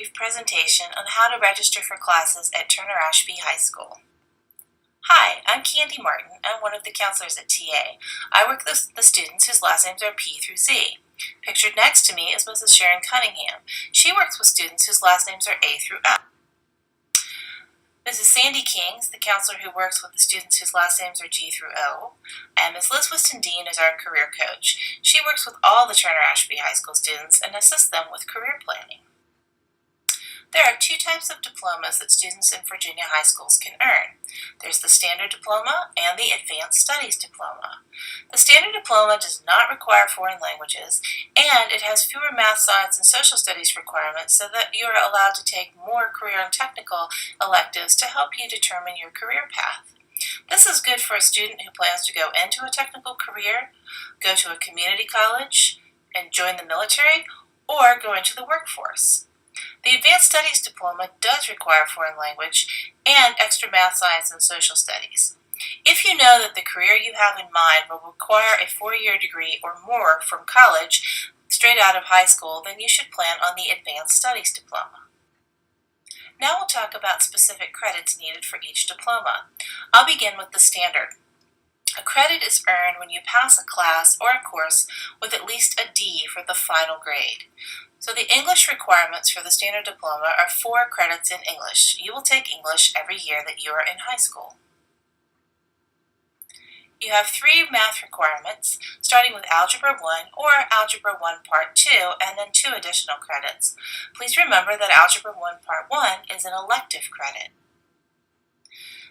brief presentation on how to register for classes at Turner Ashby High School. Hi, I'm Candy Martin. I'm one of the counselors at TA. I work with the students whose last names are P through Z. Pictured next to me is Mrs. Sharon Cunningham. She works with students whose last names are A through F. Mrs. Sandy Kings, the counselor who works with the students whose last names are G through O. And Ms. Liz Whiston-Dean is our career coach. She works with all the Turner Ashby High School students and assists them with career planning. There are two types of diplomas that students in Virginia high schools can earn. There's the Standard Diploma and the Advanced Studies Diploma. The Standard Diploma does not require foreign languages, and it has fewer math, science, and social studies requirements so that you are allowed to take more career and technical electives to help you determine your career path. This is good for a student who plans to go into a technical career, go to a community college, and join the military, or go into the workforce. The Advanced Studies Diploma does require foreign language and extra math, science, and social studies. If you know that the career you have in mind will require a 4-year degree or more from college straight out of high school, then you should plan on the Advanced Studies Diploma. Now we'll talk about specific credits needed for each diploma. I'll begin with the standard. A credit is earned when you pass a class or a course with at least a D for the final grade. So the English requirements for the Standard Diploma are 4 credits in English. You will take English every year that you are in high school. You have 3 math requirements, starting with Algebra 1 or Algebra 1 Part 2, and then 2 additional credits. Please remember that Algebra 1 Part 1 is an elective credit.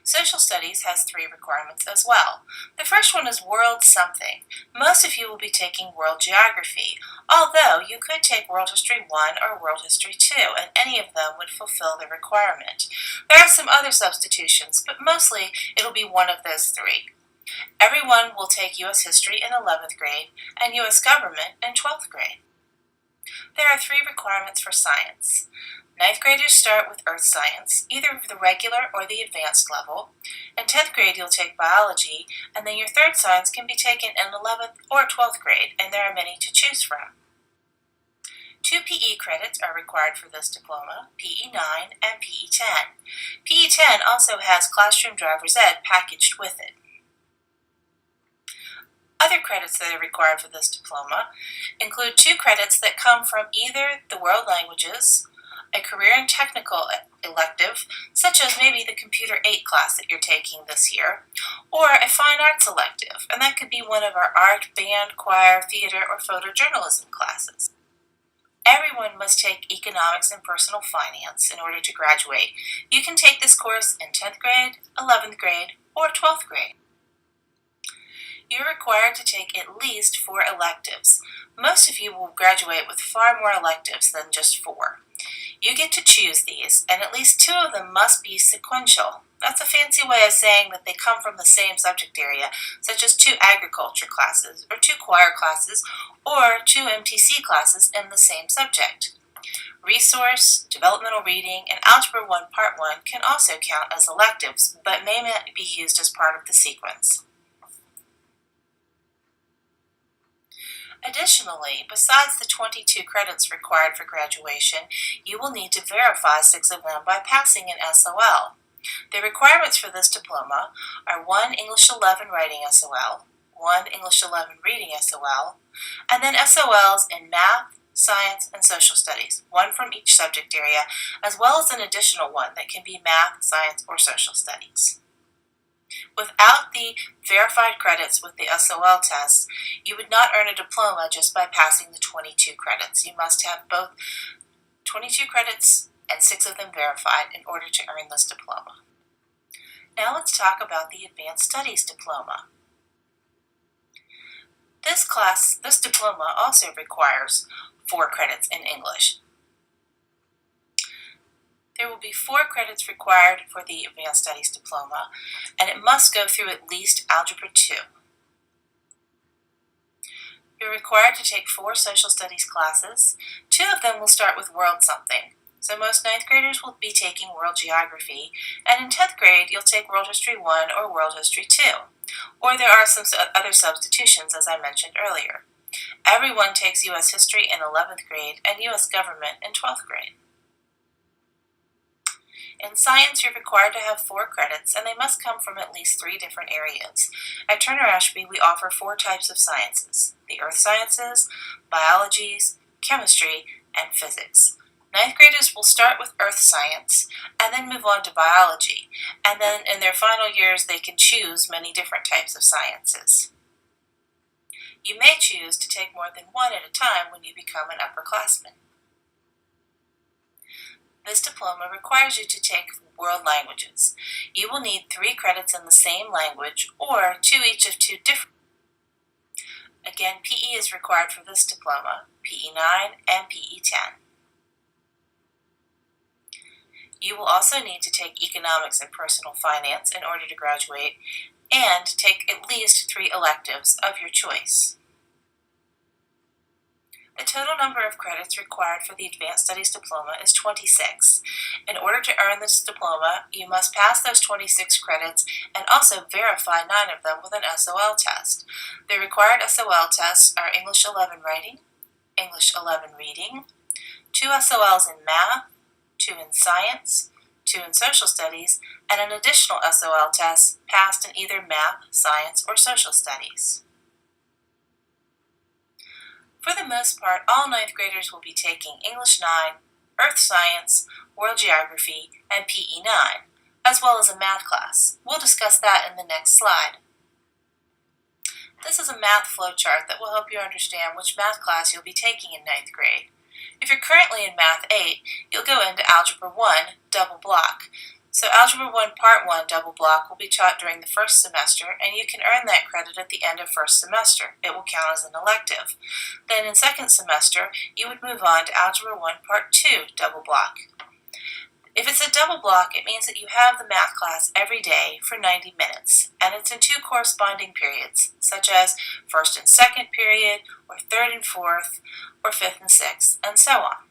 Social Studies has 3 requirements as well. The first one is World Something. Most of you will be taking World Geography, although you could take World History 1 or World History 2, and any of them would fulfill the requirement. There are some other substitutions, but mostly it'll be one of those 3. Everyone will take U.S. History in 11th grade and U.S. Government in 12th grade. There are 3 requirements for science. 9th graders start with Earth Science, either the regular or the advanced level. In 10th grade, you'll take Biology, and then your third science can be taken in 11th or 12th grade, and there are many to choose from. 2 PE credits are required for this diploma, PE 9 and PE 10. PE 10 also has Classroom Driver's Ed packaged with it. Other credits that are required for this diploma include 2 credits that come from either the world languages, a career and technical elective, such as maybe the Computer 8 class that you're taking this year, or a fine arts elective, and that could be one of our art, band, choir, theater, or photojournalism classes. Everyone must take economics and personal finance in order to graduate. You can take this course in 10th grade, 11th grade, or 12th grade. You're required to take at least 4 electives. Most of you will graduate with far more electives than just 4. You get to choose these, and at least 2 of them must be sequential. That's a fancy way of saying that they come from the same subject area, such as 2 agriculture classes, or 2 choir classes, or 2 MTC classes in the same subject. Resource, developmental reading, and Algebra 1 Part 1 can also count as electives, but may not be used as part of the sequence. Additionally, besides the 22 credits required for graduation, you will need to verify 6 of them by passing an SOL. The requirements for this diploma are 1 English 11 Writing SOL, 1 English 11 Reading SOL, and then SOLs in Math, Science, and Social Studies, 1 from each subject area, as well as an additional one that can be Math, Science, or Social Studies. Without the verified credits with the SOL tests, you would not earn a diploma just by passing the 22 credits. You must have both 22 credits and 6 of them verified in order to earn this diploma. Now let's talk about the Advanced Studies Diploma. This diploma also requires 4 credits in English. There will be 4 credits required for the Advanced Studies Diploma, and it must go through at least Algebra 2. You're required to take 4 social studies classes. 2 of them will start with World Something. So most 9th graders will be taking World Geography, and in 10th grade you'll take World History 1 or World History 2. Or there are some other substitutions, as I mentioned earlier. Everyone takes U.S. History in 11th grade and U.S. Government in 12th grade. In science, you're required to have 4 credits, and they must come from at least 3 different areas. At Turner Ashby, we offer 4 types of sciences: the earth sciences, biologies, chemistry, and physics. 9th graders will start with earth science and then move on to biology, and then in their final years they can choose many different types of sciences. You may choose to take more than one at a time when you become an upperclassman. This diploma requires you to take world languages. You will need 3 credits in the same language or 2 each of 2 different. Again, PE is required for this diploma, PE 9 and PE 10. You will also need to take economics and personal finance in order to graduate, and take at least 3 electives of your choice. The total number of credits required for the Advanced Studies Diploma is 26. In order to earn this diploma, you must pass those 26 credits and also verify 9 of them with an SOL test. The required SOL tests are English 11 writing, English 11 reading, 2 SOLs in math, 2 in science, 2 in social studies, and an additional SOL test passed in either math, science, or social studies. For the most part, all 9th graders will be taking English 9, Earth Science, World Geography, and PE 9, as well as a math class. We'll discuss that in the next slide. This is a math flowchart that will help you understand which math class you'll be taking in 9th grade. If you're currently in Math 8, you'll go into Algebra 1, double block. So Algebra 1 Part 1 double block will be taught during the first semester, and you can earn that credit at the end of first semester. It will count as an elective. Then in second semester, you would move on to Algebra 1 Part 2 double block. If it's a double block, it means that you have the math class every day for 90 minutes, and it's in 2 corresponding periods, such as first and second period, or third and fourth, or fifth and sixth, and so on.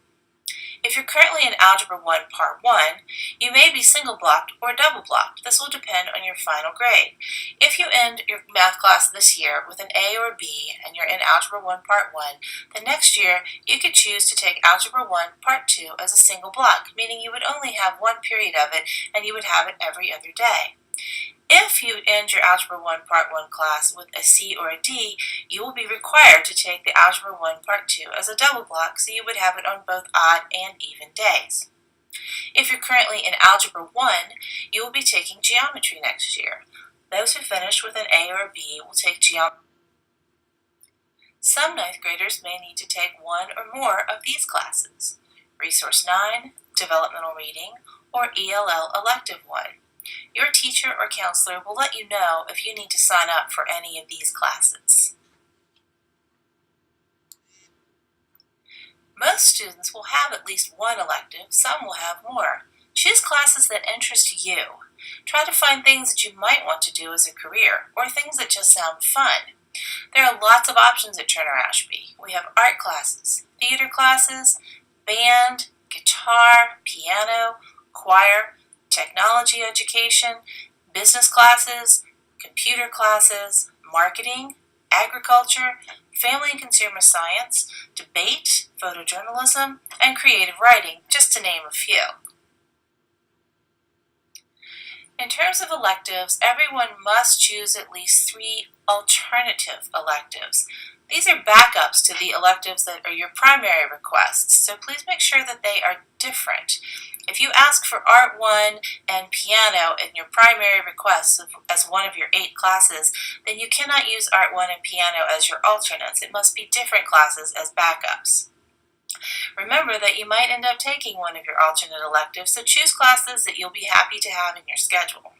If you're currently in Algebra 1 Part 1, you may be single blocked or double blocked. This will depend on your final grade. If you end your math class this year with an A or B and you're in Algebra 1 Part 1, the next year you could choose to take Algebra 1 Part 2 as a single block, meaning you would only have 1 period of it and you would have it every other day. If you end your Algebra 1 Part 1 class with a C or a D, you will be required to take the Algebra 1 Part 2 as a double block, so you would have it on both odd and even days. If you're currently in Algebra 1, you will be taking geometry next year. Those who finish with an A or a B will take geometry. Some 9th graders may need to take 1 or more of these classes: Resource 9, Developmental Reading, or ELL Elective 1. Your teacher or counselor will let you know if you need to sign up for any of these classes. Most students will have at least 1 elective, some will have more. Choose classes that interest you. Try to find things that you might want to do as a career, or things that just sound fun. There are lots of options at Turner Ashby. We have art classes, theater classes, band, guitar, piano, choir, technology education, business classes, computer classes, marketing, agriculture, family and consumer science, debate, photojournalism, and creative writing, just to name a few. In terms of electives, everyone must choose at least 3 alternative electives. These are backups to the electives that are your primary requests, so please make sure that they are different. If you ask for Art 1 and Piano in your primary requests as one of your 8 classes, then you cannot use Art 1 and Piano as your alternates. It must be different classes as backups. Remember that you might end up taking one of your alternate electives, so choose classes that you'll be happy to have in your schedule.